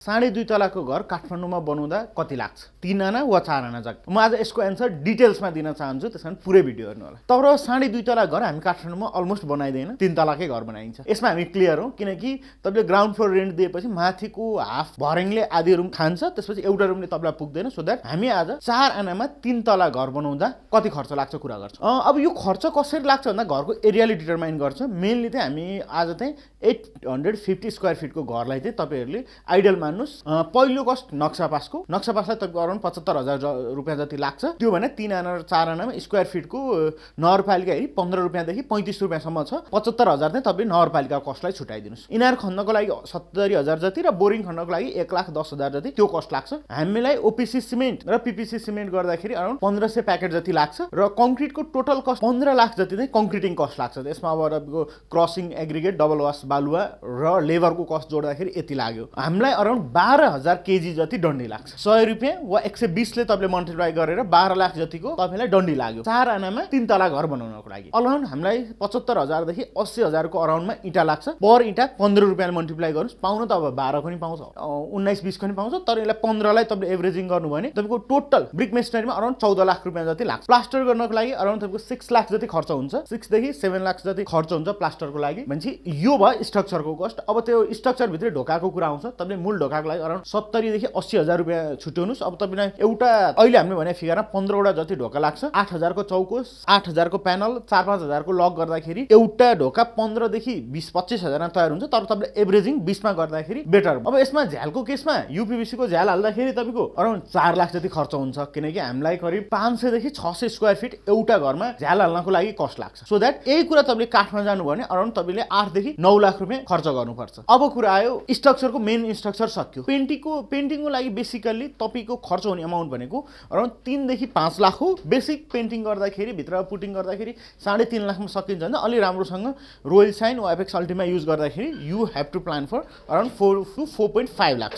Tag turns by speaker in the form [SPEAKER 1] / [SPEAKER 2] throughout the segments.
[SPEAKER 1] 2.5 तलाको घर काठमाडौँमा बनाउँदा कति लाग्छ? 3 आना वा 4 आना जग्गा? म आज यसको एन्सर डिटेल्समा दिन चाहन्छु, त्यसकारण पुरै भिडियो हेर्नु होला। तर 2.5 तला घर हामी काठमाडौँमा अलमोस्ट बनाइदैन, 3 तलाकै घर बनाइन्छ। यसमा हामी क्लियर हौं, किनकि तपाईले ग्राउन्ड फ्लोर रेन्ट दिएपछि माथिको हाफ भरेङले आधी रुम खान्छ, त्यसपछि एउटा रुमले तपाईलाई पुग्दैन। सो दैट हामी आज 4 आनामा 3 तला घर बनाउँदा कति खर्च लाग्छ कुरा गर्छौं। अब यो खर्च कसरी लाग्छ भन्दा घरको एरियाले डिटरमाइन गर्छ। मेनली चाहिँ हामी आज चाहिँ 850 स्क्वायर फिटको घरलाई चाहिँ तपाईहरुले आइडियल मान्नुस्। पहिलो कस्ट नक्सा पासको, नक्सा पासलाई तपाईको अराउन्ड 75,000 रुपैयाँ जति लाग्छ। त्यो भने 3 आना र 4 आनामा स्क्वायर फिटको नगरपालिका हेरी 15 रुपैयाँदेखि 35 रुपैयाँसम्म छ। 75,000 चाहिँ तपाईले नगरपालिकाको कस्टलाई छुटाइदिनुस्। इनार खन्नको लागि 70,000 जति र बोरिङ खन्नको लागि 1,10,000 जति त्यो कस्ट लाग्छ। हामीलाई ओपीसी सिमेन्ट र पीपीसी सिमेन्ट गर्दाखेरि अराउन्ड 1500 प्याकेट जति लाग्छ र कंक्रिटको टोटल कस्ट 15 लाख जति चाहिँ कंक्रिटिङ कस्ट लाग्छ। त्यसमा अब तपाईको क्रसिङ, एग्रिगेट, डबल वास बालुवा र लेबरको कस्ट जोड्दाखेरि यति लाग्यो। हामीलाई अराउन्ड 12,000 केजी जति डन्डी लाग्छ। 100 रुपैयाँ वा 120 ले तपाईले मल्टिप्लाई गरेर 12 लाख जतिको तपाईलाई डन्डी लाग्यो 4 आनामा 3 तला घर बनाउनको लागि। अराउन्ड हामीलाई 75,000 देखि 80,000 को अराउन्डमा इटा लाग्छ। पर इटा 15 रुपैयाँले मल्टिप्लाई गर्नुस्, पाउन त अब 12 पनि पाउँछ, 19-20 पनि पाउँछ, तर यसलाई 15 लाई तपाईले एभरेजिङ गर्नु भने तपाईको टोटल ब्रिक मेसनरीमा अराउन्ड 14 लाख रुपैयाँ जति लाग्छ। प्लास्टर गर्नको लागि अराउन्ड तपाईको 6 लाख जति खर्च हुन्छ, 6 देखि 7 लाख जति खर्च हुन्छ प्लास्टरको लागि। भन्छ यो भयो स्ट्रक्चरको कस्ट। अब त्यो स्ट्रक्चर भित्र ढोकाको कुरा आउँछ। तपाईले मूल ढोकाको लागि अराउन्ड 70 देखि 80,000 रुपैयाँ छुट्याउनुस्। अब तपाईलाई एउटा अहिले हामीले भने फिगरमा 15 वटा जति ढोका लाग्छ। 8,000 को चौकोस, 8,000 को प्यानल, 4-5,000 को लक गर्दाखेरि एउटा ढोका 15 देखि 20-25,000 मा तयार हुन्छ। तर तपाईले एभरेजिङ 20 मा गर्दाखेरि बेटर। अब यसमा झ्यालको केसमा यूपीवीसी को झ्याल हाल्दाखेरि तपाईको अराउन्ड 4 लाख जति खर्च हुन्छ, किनकि हामीलाई करिब 500 देखि 600 स्क्वायर फिट एउटा घरमा झ्याल हाल्नको लागि कस्ट लाग्छ। सो दैट यही कुरा तपाईले काठमा जानु भने अराउन्ड तपाईले 8 देखि 9 लाख रुपैयाँ खर्च गर्नुपर्छ। अब कुरा आयो स्ट्रक्चरको, मेन स्ट्रक्चर सक्यो। पेन्टिङको लागि बेसिकली तपाईको खर्च हुने अमाउन्ट भनेको अराउन्ड 3 देखि 5 लाख हो। बेसिक पेन्टिङ गर्दाखेरि भित्र पुटिङ गर्दाखेरि 3.5 लाखमा सकिन्छ भने अलि राम्रोसँग रोयल साइन वा एपेक्स अल्टिमा युज गर्दाखेरि you have to plan for around 4 to 4.5 lakh.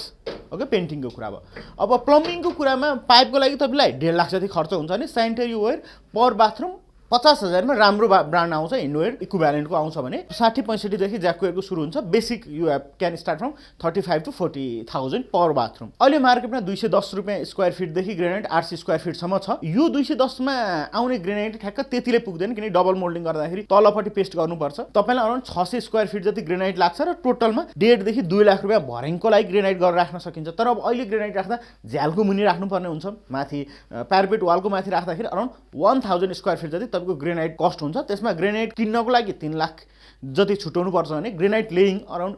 [SPEAKER 1] Okay, पेन्टिङको कुरा भयो। अब प्लम्बिङको कुरामा पाइपको लागि तपाईलाई 1.5 लाख जति खर्च हुन्छ भने स्यानिटरी वेयर पर बाथरुम 50,000 मा राम्रो ब्रान्ड आउँछ, इन्डोवेयर इक्विभ्यालेन्टको आउँछ भने 60-65 देखि ज्याक्वेयरको सुरु हुन्छ। Basic you can start from 35 to 40,000 per bathroom. अहिले मार्केटमा 210 रुपैयाँ स्क्वायर फिट देखि ग्रेनाइट 800 स्क्वायर फिट सम्म छ। यो 210 मा आउने ग्रेनाइट ठ्याक्क त्यतिले पुग्दैन, किनकि डबल मोल्डिङ गर्दाखेरि तलपट्टि पेस्ट गर्नुपर्छ। तपाईलाई अराउन्ड 600 स्क्वायर फिट जति ग्रेनाइट लाग्छ र टोटलमा 1.5 देखि 2 लाख रुपैयाँ भरेङको लागि ग्रेनाइट गरेर राख्न सकिन्छ। तर अब अहिले ग्रेनाइट राख्दा झ्यालको मुनि राख्नुपर्ने हुन्छ, माथि प्यारापेट वालको माथि राख्दाखेरि अराउन्ड 1000 स्क्वायर फिट जति तपाईको ग्रेनाइट कस्ट हुन्छ। त्यसमा ग्रेनाइट किन्नको लागि 3 लाख जति छुटाउनु पर्छ भने ग्रेनाइट लेइङ अराउन्ड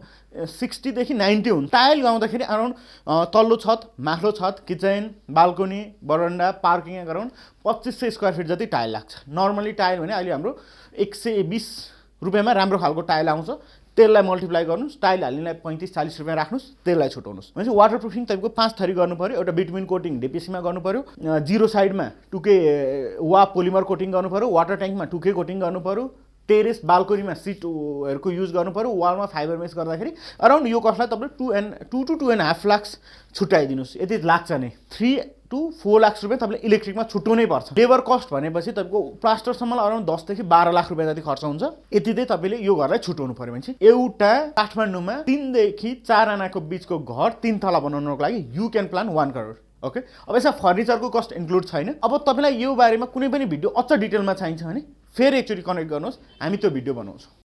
[SPEAKER 1] 60 देखि 90 हुन्छ। टाइल गाउँदाखेरि अराउन्ड तल्लो छत, माथिल्लो छत, किचन, बाल्कनी, बरन्डा, पार्किङ अराउन्ड 2500 स्क्वायर फिट जति टाइल लाग्छ। नर्मली टाइल भने अहिले हाम्रो 120 रुपैयाँमा राम्रो खालको टाइल आउँछ। त्यसलाई मल्टिप्लाई गर्नुस्, टाइल हाल्नेलाई 35-40 रुपैयाँ राख्नुस्, त्यसलाई छुटाउनुस्। भने वाटर प्रुफिङ तपाईको 5 थरी गर्नु पर्यो। एउटा बिटविन कोटिङ डीपीसीमा गर्नु पर्यो, जिरो साइडमा 2K वा पोलिमर कोटिङ गर्नु पर्यो, वाटर ट्याङ्कमा 2K कोटिङ गर्नु पर्यो, टेरेस बाल्कनीमा सिटहरुको युज गर्नु पर्यो, वालमा फाइबर मेस गर्दाखेरि अराउन्ड यो कस्टलाई तपाईले 2 to 2.5 लाख छुटाइदिनुस्। यति लाग्छ नि 3 to 4 लाख रुपैयाँ तपाईले इलेक्ट्रिकमा छुटाउनै पर्छ। लेबर कस्ट भनेपछि तपाईको प्लास्टरसम्म अराउन्ड 10 देखि 12 लाख रुपैयाँ जति खर्च हुन्छ। यति चाहिँ तपाईले यो घरलाई छुटाउनु पर्यो भने एउटा काठमाडौँमा 3 देखि 4 आनाको बीचको घर 3 तला बनाउनको लागि you can plan 1 crore. Okay, अब यसमा फर्निचरको कस्ट इन्क्लुड छैन। अब तपाईलाई यो बारेमा कुनै पनि भिडियो अझ डिटेलमा चाहिन्छ भने फेरि एकचोटि कनेक्ट गर्नुहोस्, हामी त्यो भिडियो बनाउँछौँ।